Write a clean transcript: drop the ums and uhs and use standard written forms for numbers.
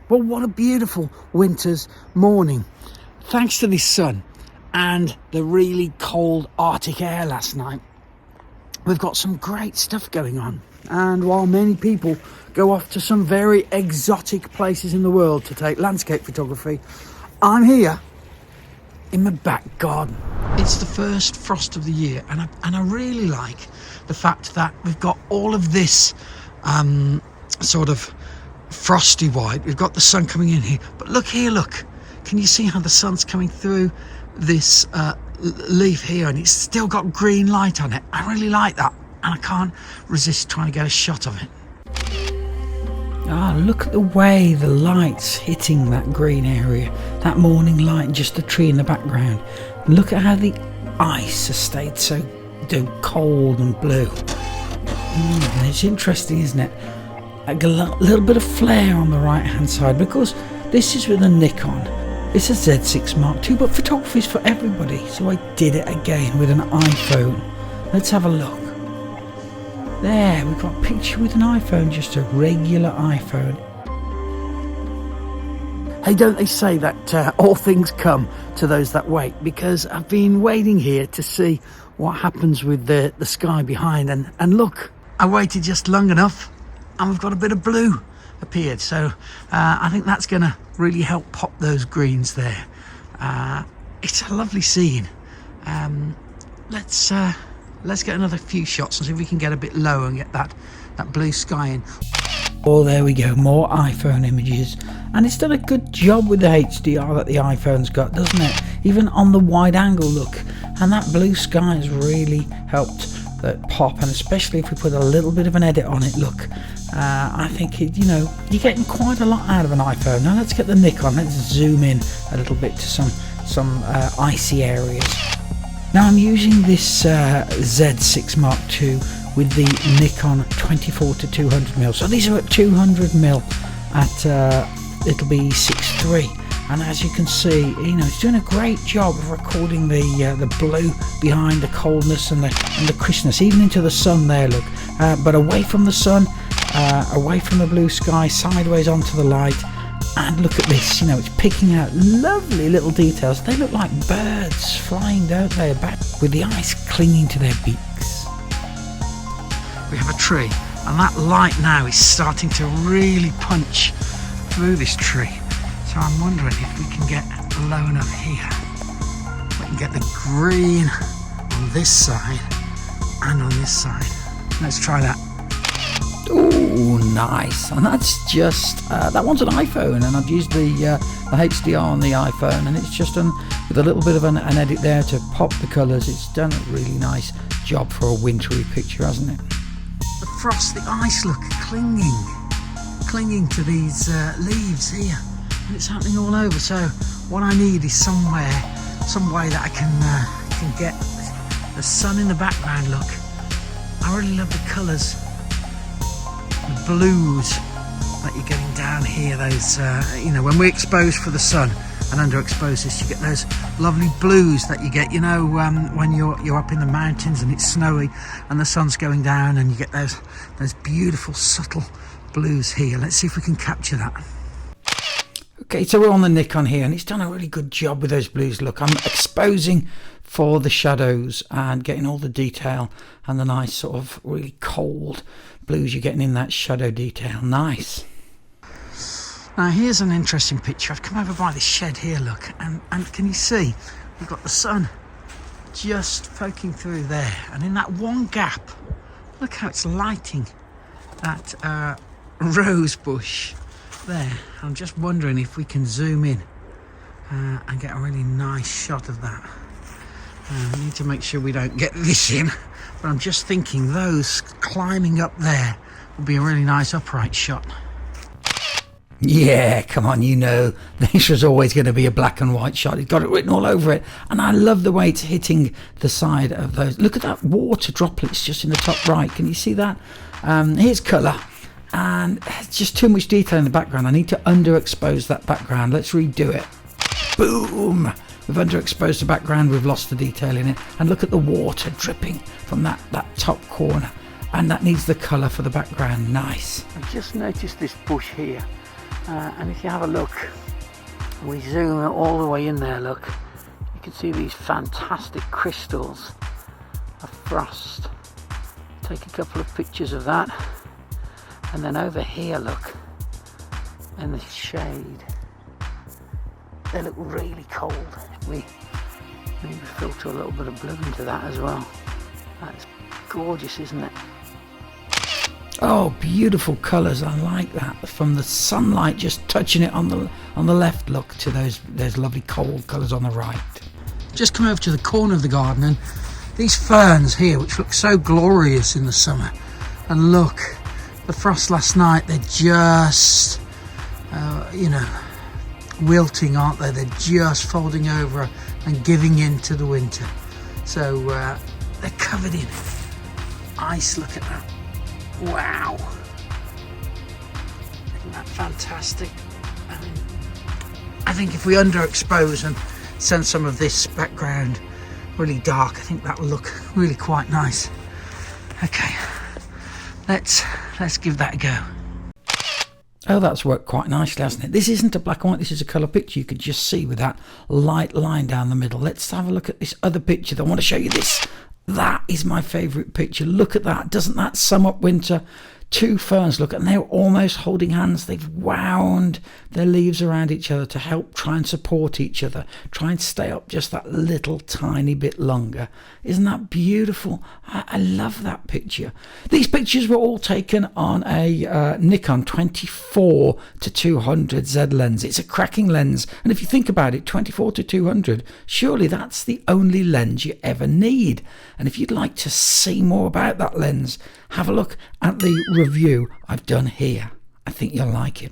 Well, what a beautiful winter's morning. Thanks to this sun and the really cold Arctic air last night, we've got some great stuff going on. And while many people go off to some very exotic places in the world to take landscape photography, I'm here in my back garden. It's the first frost of the year, and I really like the fact that we've got all of this sort of frosty white. We've got the sun coming in here, but look here, look. Can you see how the sun's coming through this leaf here, and it's still got green light on it? I really like that, and I can't resist trying to get a shot of it. Ah, look at the way the light's hitting that green area, that morning light, just the tree in the background. And look at how the ice has stayed so cold and blue. And it's interesting, isn't it? A little bit of flare on the right hand side, because this is with a Nikon. It's a Z6 Mark II, but photography is for everybody, so I did it again with an iPhone. Let's have a look. There, we've got a picture with an iPhone, just a regular iPhone. Hey, don't they say that all things come to those that wait? Because I've been waiting here to see what happens with the sky behind, and look, I waited just long enough and we've got a bit of blue appeared, so I think that's going to really help pop those greens there. It's a lovely scene. Let's get another few shots and see if we can get a bit lower and get that blue sky in. Oh, there we go, more iPhone images, and it's done a good job with the HDR that the iPhone's got, doesn't it? Even on the wide angle, look, and that blue sky has really helped that pop, and especially if we put a little bit of an edit on it, look, I think it, you're getting quite a lot out of an iPhone. Now let's get the Nikon, let's zoom in a little bit to some icy areas. Now I'm using this Z6 Mark II with the Nikon 24-200mm. So these are at 200mm at it'll be 6.3, and as you can see, it's doing a great job of recording the blue behind the coldness and the crispness, even into the sun there. Look, but away from the sun, away from the blue sky, sideways onto the light. And look at this, it's picking out lovely little details. They look like birds flying, don't they, about with the ice clinging to their beaks. We have a tree, and that light now is starting to really punch through this tree. So I'm wondering if we can get low enough here. We can get the green on this side and on this side. Let's try that. Oh, nice. And that's just that one's an iPhone, and I've used the HDR on the iPhone, and it's just done with a little bit of an edit there to pop the colours. It's done a really nice job for a wintry picture, hasn't it? The frost, the ice, look, clinging to these leaves here, and it's happening all over. So what I need is some way that I can get the sun in the background. Look, I really love the colours. The blues that you're getting down here, those when we expose for the sun and underexpose this, you get those lovely blues that you get, when you're up in the mountains and it's snowy and the sun's going down, and you get those beautiful subtle blues here. Let's see if we can capture that. Okay, so we're on the Nikon here, and it's done a really good job with those blues. Look, I'm exposing for the shadows and getting all the detail and the nice sort of really cold blues you're getting in that shadow detail. Nice. Now here's an interesting picture. I've come over by this shed here, look, and can you see we've got the sun just poking through there, and in that one gap, look how it's lighting that rose bush there. I'm just wondering if we can zoom in and get a really nice shot of that. We need to make sure we don't get this in, but I'm just thinking those climbing up there would be a really nice upright shot. Yeah, come on, this was always going to be a black and white shot. It's got it written all over it, and I love the way it's hitting the side of those. Look at that water droplets just in the top right. Can you see that? Here's colour, and it's just too much detail in the background. I need to underexpose that background. Let's redo it. Boom! We've underexposed the background, we've lost the detail in it, and look at the water dripping from that top corner, and that needs the colour for the background. Nice. I've just noticed this bush here, And if you have a look, we zoom all the way in there, look, you can see these fantastic crystals of frost. Take a couple of pictures of that, and then over here, look, in the shade, they look really cold. We maybe filter a little bit of blue into that as well. That's gorgeous, isn't it? Oh, beautiful colours. I like that. From the sunlight just touching it on the left, look, to those lovely cold colours on the right. Just come over to the corner of the garden, and these ferns here, which look so glorious in the summer, and look, the frost last night, they're just you know, wilting, aren't they? They're just folding over and giving in to the winter. So they're covered in ice. Look at that. Wow, isn't that fantastic? I mean, I think if we underexpose and send some of this background really dark, I think that will look really quite nice. Okay, let's give that a go. Oh, that's worked quite nicely, hasn't it? This isn't a black and white, this is a colour picture. You could just see with that light line down the middle. Let's have a look at this other picture. I want to show you this. That is my favourite picture. Look at that. Doesn't that sum up winter? Two ferns, look, and they're almost holding hands. They've wound their leaves around each other to help try and support each other, try and stay up just that little tiny bit longer. Isn't that beautiful? I love that picture. These pictures were all taken on a Nikon 24 to 200 Z lens. It's a cracking lens, and if you think about it, 24 to 200, surely that's the only lens you ever need. And if you'd like to see more about that lens, have a look at the review I've done here. I think you'll like it.